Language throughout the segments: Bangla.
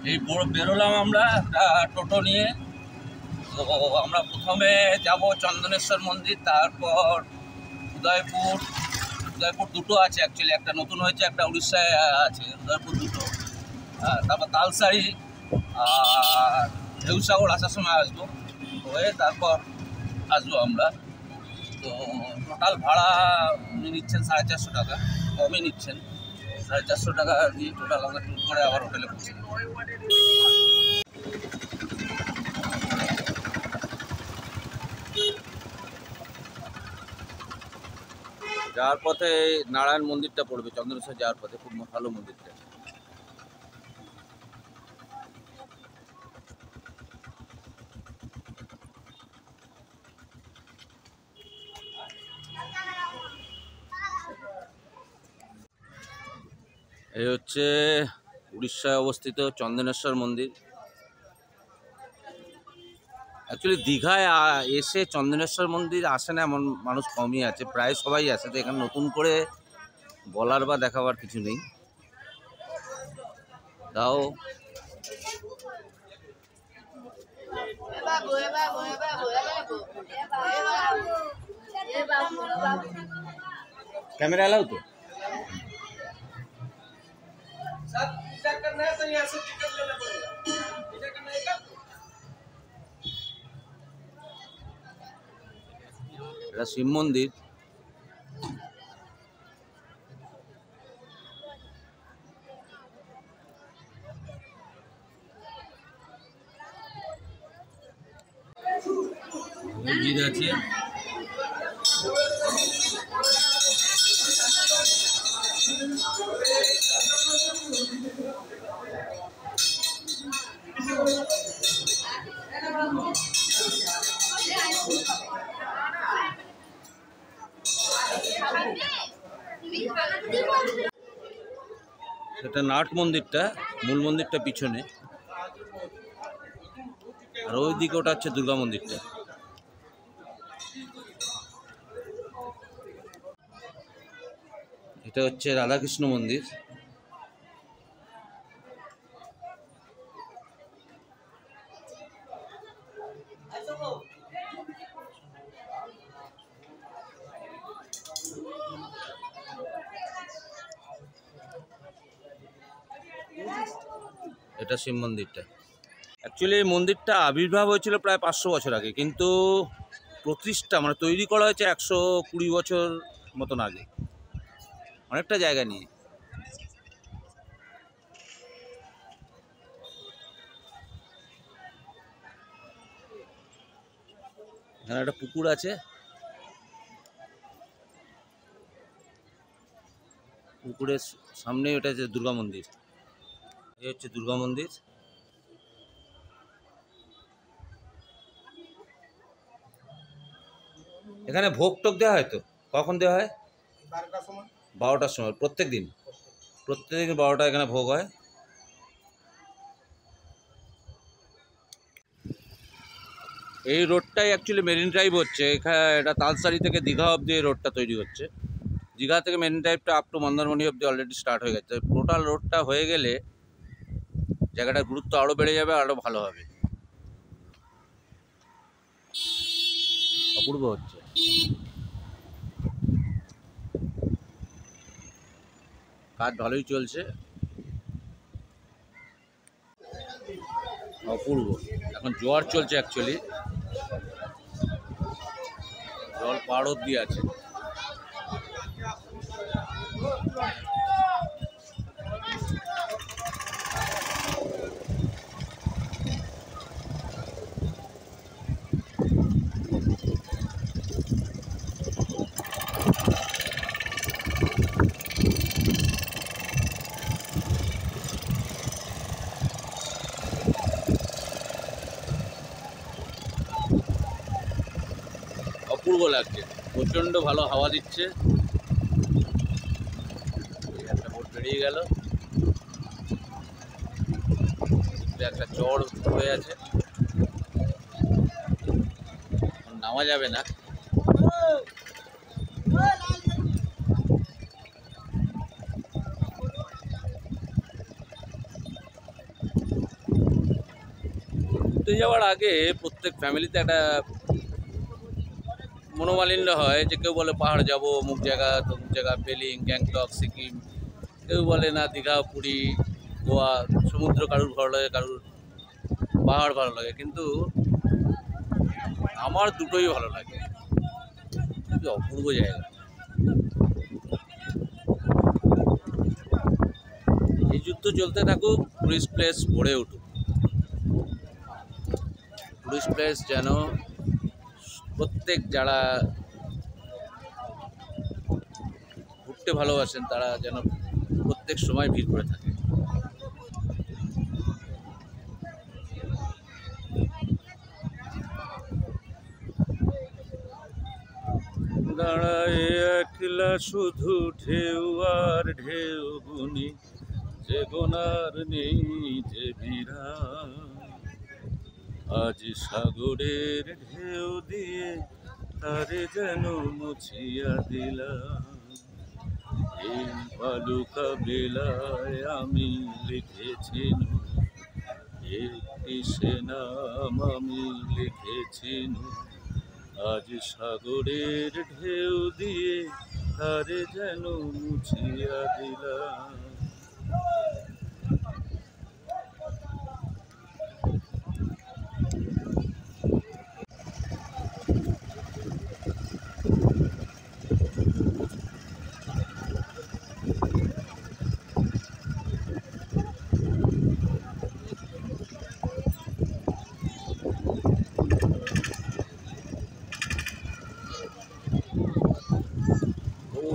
এই বেরোলাম আমরা একটা টোটো নিয়ে। তো আমরা প্রথমে যাব চন্দনেশ্বর মন্দির, তারপর উদয়পুর। উদয়পুর দুটো আছে অ্যাকচুয়ালি, একটা নতুন হয়েছে, একটা উড়িষ্যায় আছে, উদয়পুর দুটো। তারপর তালসারি আর ঢেউসাগর আসার সময় আসবো, হয়ে তারপর আসবো আমরা। তো টোটাল ভাড়া উনি নিচ্ছেন 450 টাকা, কমই নিচ্ছেন। 450 টাকা দিয়ে টোটাল আমরা ট্যুর করে আবার হোটেলে পৌঁছে দেবো। যাওয়ার পথে নারায়ণ মন্দিরটা পড়বে, চন্দনেশ্বর যাওয়ার পথে, খুব ভালো মন্দিরটা। এই হচ্ছে উড়িষ্যায় অবস্থিত চন্দনেশ্বর মন্দির। অ্যাকচুয়ালি দীঘায় এসে চন্দনেশ্বর মন্দির আসে না এমন মানুষ কমই আছে, প্রায় সবাই আসে। তো এখানে নতুন করে বলার বা দেখাবার কিছু নেই। তাও कैमरा अलाउ तो शिव मंदिर। ভিড় আছে। এটা নাট মন্দিরটা, মূল মন্দিরটা পিছনে, আর ওইদিকে ওটা হচ্ছে দুর্গা মন্দিরটা। এটা হচ্ছে রাধাকৃষ্ণ মন্দির। এটা শিব মন্দিরটা। অ্যাকচুয়ালি এই মন্দিরটা আবির্ভাব হয়েছিল প্রায় 500 বছর আগে, কিন্তু প্রতিষ্ঠা মানে তৈরি করা হয়েছে 120 বছর মতন আগে, অনেকটা জায়গা নিয়ে। এখানে একটা পুকুর আছে, পুকুরের সামনে ওটা হচ্ছে দুর্গা মন্দির। এই হচ্ছে দুর্গা মন্দির। এখানে ভোগ টোক দেওয়া হয় তো? কখন দেওয়া হয়? 12টার সময়। প্রত্যেক দিন 12টা এখানে ভোগ হয়। এই রোডটাই অ্যাকচুয়ালি মেরিন ড্রাইভ হচ্ছে। এখানে এটা তালসারি থেকে দীঘা অবধি এই রোডটা তৈরি হচ্ছে। দীঘা থেকে মেরিন ড্রাইভটা আপ টু মন্দারমণি অবধি অলরেডি স্টার্ট হয়ে গেছে। টোটাল রোডটা হয়ে গেলে জায়গাটার গুরুত্ব আরও বেড়ে যাবে, আরও ভালো হবে। অপূর্ব হচ্ছে। কাজ ভালোই চলছে, অপূর্ব। এখন জোয়ার চলছে, অ্যাকচুয়ালি জল পাড় অব্দি আছে। অপূর্ব লাগছে, প্রচণ্ড ভালো হাওয়া দিচ্ছে। একটা বোট বেরিয়ে গেল, একটা চড় হয়ে আছে, নামা যাবে না। ঘুরতে যাওয়ার আগে প্রত্যেক ফ্যামিলিতে একটা মনোমালিন্য হয়, যে কেউ বলে পাহাড় যাব, অমুক জায়গা তমুক জায়গা, পেলিং, গ্যাংটক, সিকিম, কেউ বলে না দীঘা, পুরী, গোয়া। সমুদ্র কারুর ভালো লাগে, কারুর পাহাড় ভালো লাগে, কিন্তু আমার দুটোই ভালো লাগে। কি অপূর্ব জায়গা। এই যুদ্ধ চলতে থাকুক, টুরিস্ট প্লেস গড়ে উঠুক। টুরিস্ট প্লেস যেন প্রত্যেক যারা ঘুরতে ভালোবাসেন তারা যেন প্রত্যেক সময় ভিড় করে থাকে। দাঁড়ায় একলা শুধু ঢেউ আর ঢেউ গুনি, যে গোনার নেই যে বিরাম। আজ সাগরের ঢেউ দিয়ে তারে যেন মুছিয়া দিলাম। এই বালুকা বেলায় আমি লিখেছি একটি সে নাম আমি লিখেছি। আজ সাগরের ঢেউ দিয়ে তারে যেন মুছিয়া দিলাম।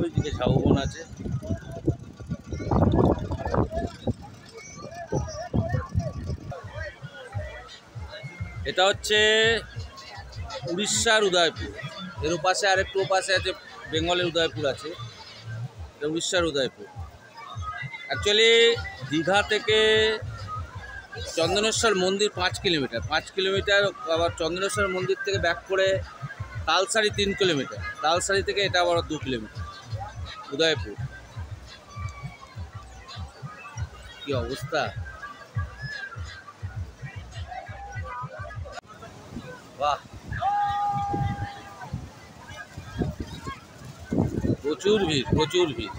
ওইদিকে ঝাউবন আছে। এটা হচ্ছে উড়িষ্যার উদয়পুর। এর ওপাশে আর একটু ওপাশে আছে বেঙ্গলের উদয়পুর আছে। এটা উড়িষ্যার উদয়পুর। অ্যাকচুয়ালি দীঘা থেকে চন্দনেশ্বর মন্দির 5 কিলোমিটার। 5 কিলোমিটার, আবার চন্দনেশ্বর মন্দির থেকে ব্যাক করে তালসারি 3 কিলোমিটার। তালসারি থেকে এটা আবার 2 কিলোমিটার উদয়পুর। কি অবস্থা! বাহ, প্রচুর ভিড়, প্রচুর ভিড়।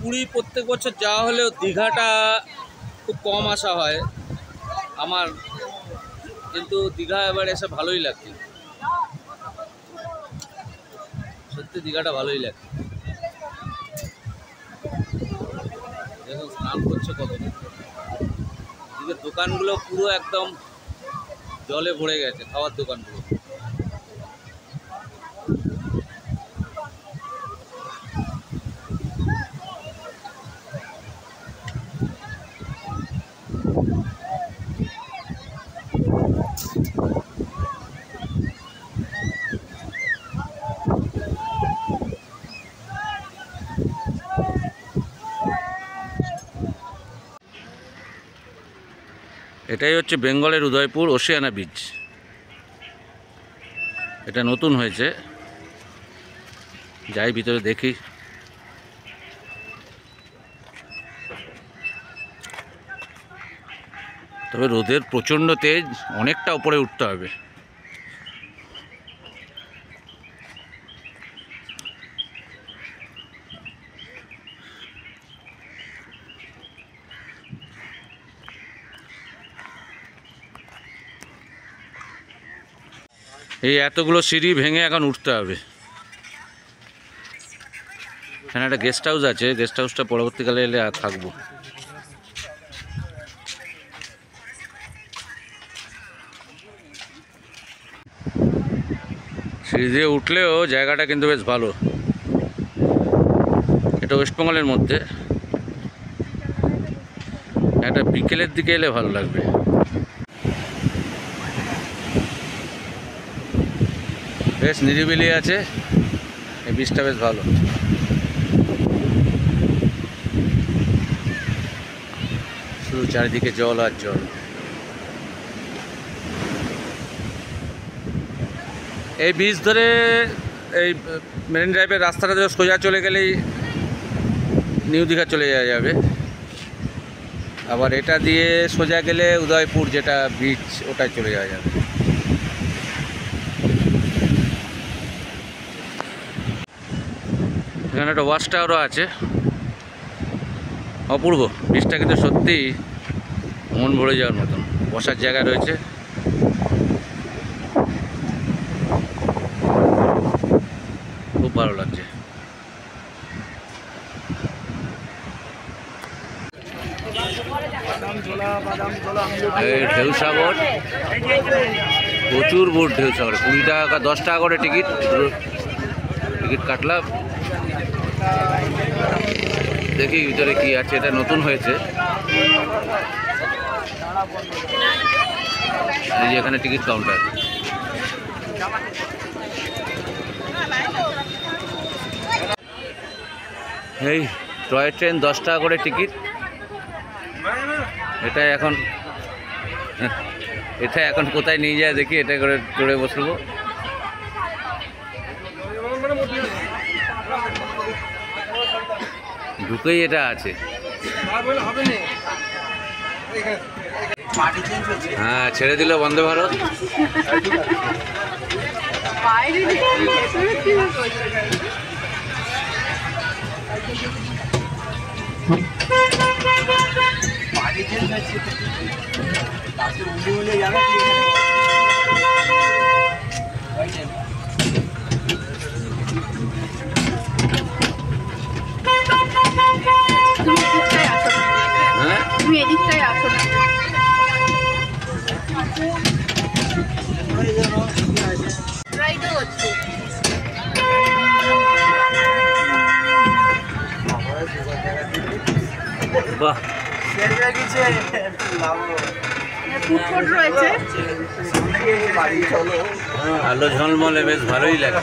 পুরী প্রত্যেক বছর যাওয়া হলেও দীঘাটা খুব কম আসা হয় আমার, কিন্তু দীঘা এবার এসে ভালোই লাগছে। সত্যি দীঘাটা ভালোই লাগছে। দেখুন স্নান করছে কত। এদিকে দোকানগুলো পুরো একদম জলে ভরে গেছে, খাওয়ার দোকানগুলো। এটাই হচ্ছে বেঙ্গলের উদয়পুর ওশিয়ানা বিচ। এটা নতুন হয়েছে, যাই ভিতরে দেখি। তবে রোদের প্রচণ্ড তেজ, অনেকটা উপরে উঠতে হবে। এই এতগুলো সিঁড়ি ভেঙে এখন উঠতে হবে। এখানে একটা গেস্ট হাউস আছে, গেস্ট হাউসটা পরবর্তীকালে এলে থাকবো। সিঁড়ি দিয়ে উঠলেও জায়গাটা কিন্তু বেশ ভালো। এটা ওয়েস্টবেঙ্গলের মধ্যে। একটা বিকেলের দিকে এলে ভালো লাগবে। বেশ নিরিবিলি আছে, এই বীজটা বেশ ভালো। শুধু চারিদিকে জল আর জল। এই ব্রিজ ধরে এই মেরিন ড্রাইভের রাস্তাটা ধরে সোজা চলে গেলেই নিউ দীঘা চলে যাওয়া যাবে। আবার এটা দিয়ে সোজা গেলে উদয়পুর যেটা বিচ ওটায় চলে যাওয়া যাবে। এখানে একটা ওয়াচ টাওয়ারও আছে, অপূর্ব। ব্রিজটা কিন্তু সত্যি মন ভরে যাওয়ার মতন, বসার জায়গা রয়েছে। খুব ভালো লাগছে। এই ঢেউসাগর, প্রচুর বোট ঢেউসাগর। 20 টাকা 10 টাকা করে টিকিট কাটলাম। দেখি ভিতরে কি আছে, এটা নতুন হয়েছে। এই যে এখানে টিকিট কাউন্টার। এই টয় ট্রেন 10 টাকা করে টিকিট। এটা এখন কোথায় নিয়ে যায় দেখি, এটা করে চড়ে বসবো। ঢুকেই এটা আছে। হ্যাঁ, ছেড়ে দিল বন্দে ভারত। তুমি এদিকটাই আসো না। বাহ, আলো ঝলমলে, বেশ ভালোই লাগে।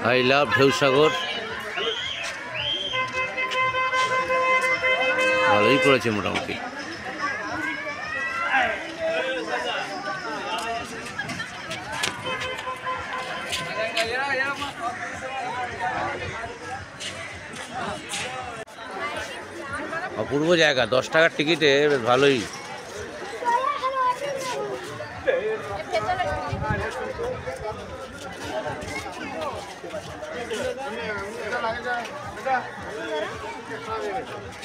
I love ঢেউসাগর। ভালোই করেছে মোটামুটি। অপূর্ব জায়গা, 10 টাকার টিকিটে বেশ ভালোই।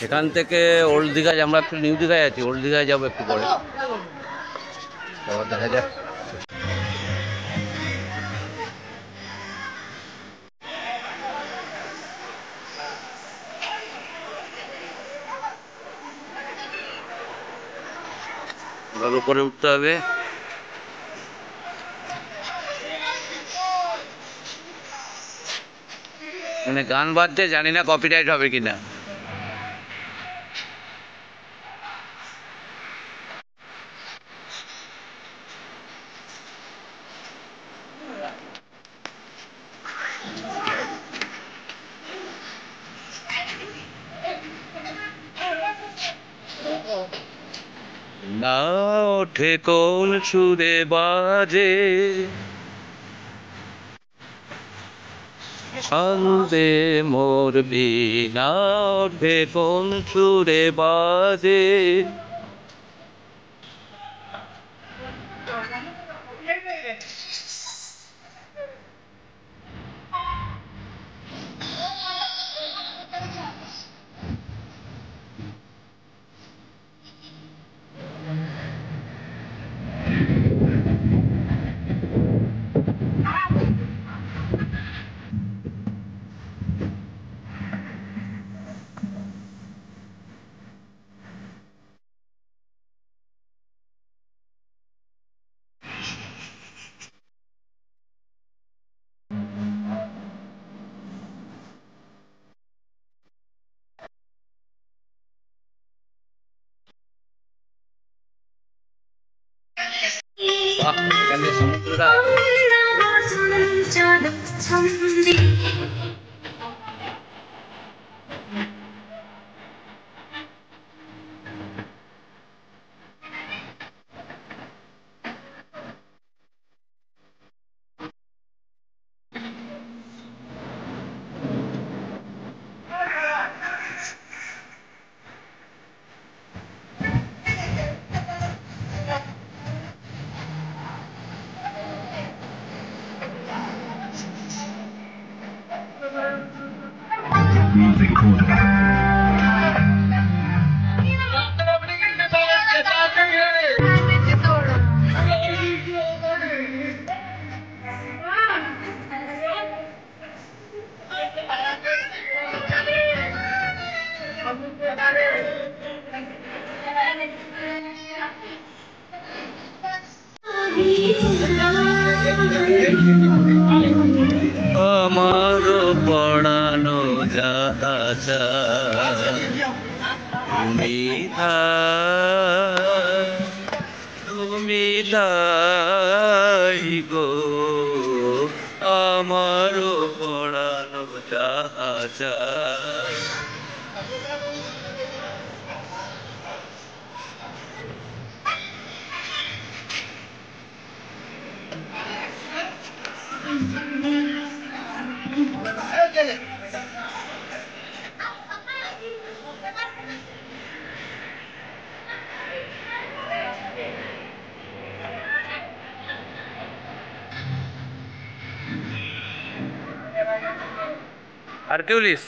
এখান থেকে ওল্ড দীঘায়, আমরা একটু নিউ দীঘায় আছি, ওল্ড দীঘায় যাবো একটু পরে। দেখা যাক। ভালো করে উঠতে হবে। মানে গান বাজছে, জানি না কপিরাইট হবে কিনা। না ওঠে কোন সুরে বাজে, ছন্দে মোর বীণা ওঠে কোন সুরে বাজে। সমুদ্রটা আমার পড়ানো যাহা তুমি তাই গো, আমার পড়ানো যাহা আর্কিউলিস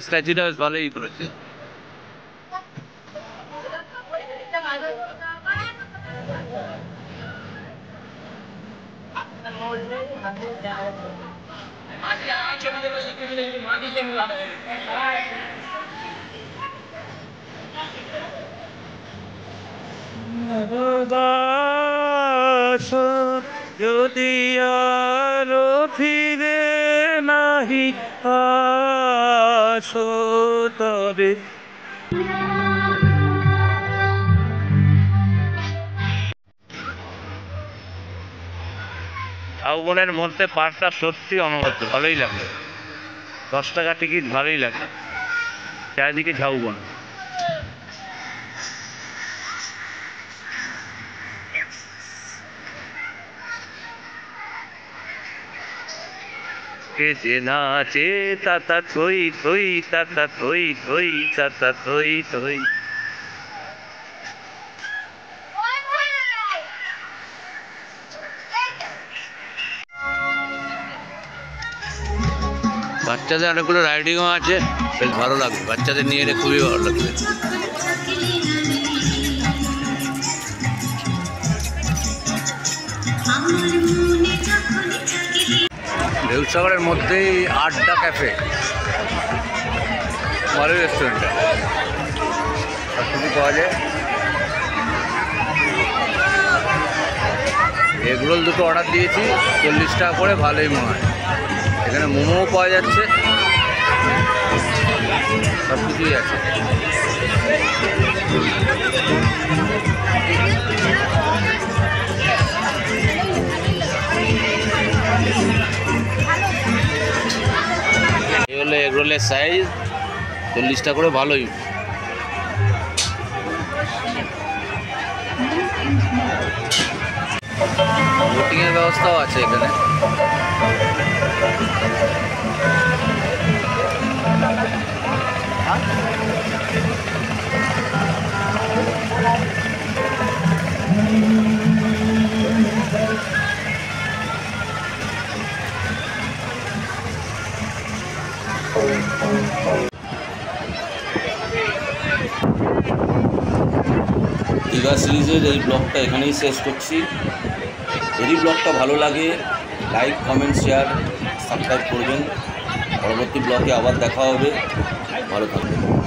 স্ট্যাচুটা বেশ ভালোই করেছে। যদি আরো ফিরে নাহি আসো তবে ঝাউবনের মধ্যে পার্কটা সত্যি অনবদ্য, ভালোই লাগে। 10 টাকা টিকিট, ভালোই লাগে। চারিদিকে ঝাউবন। কে যে নাচে তাতা থই থই, তাতা থই থই, তাতা থই থই। বাচ্চাদের অনেকগুলো রাইডিংও আছে, বেশ ভালো লাগবে। বাচ্চাদের নিয়ে এলে খুবই ভালো লাগবে। ঢেউসাগরের মধ্যেই আড্ডা ক্যাফে, ভালো রেস্টুরেন্ট, সব কিছু পাওয়া যায়। এগরোল দুটো অর্ডার দিয়েছি, 40 টাকা করে, ভালোই মনে হয়। এখানে মোমোও পাওয়া যাচ্ছে, সব কিছুই আছে। এই হলো এগরোলের সাইজ, 40 টাকা করে, ভালোই। বোটিংয়ের ব্যবস্থাও আছে এখানে। দীঘা সিরিজের এই ব্লগটা এখানেই শেষ করছি। যদি ব্লগটা ভালো লাগে, লাইক, কমেন্ট, শেয়ার, সাবস্ক্রাইব করবেন। পরবর্তী ব্লগে আবার দেখা হবে। ভালো থাকবেন।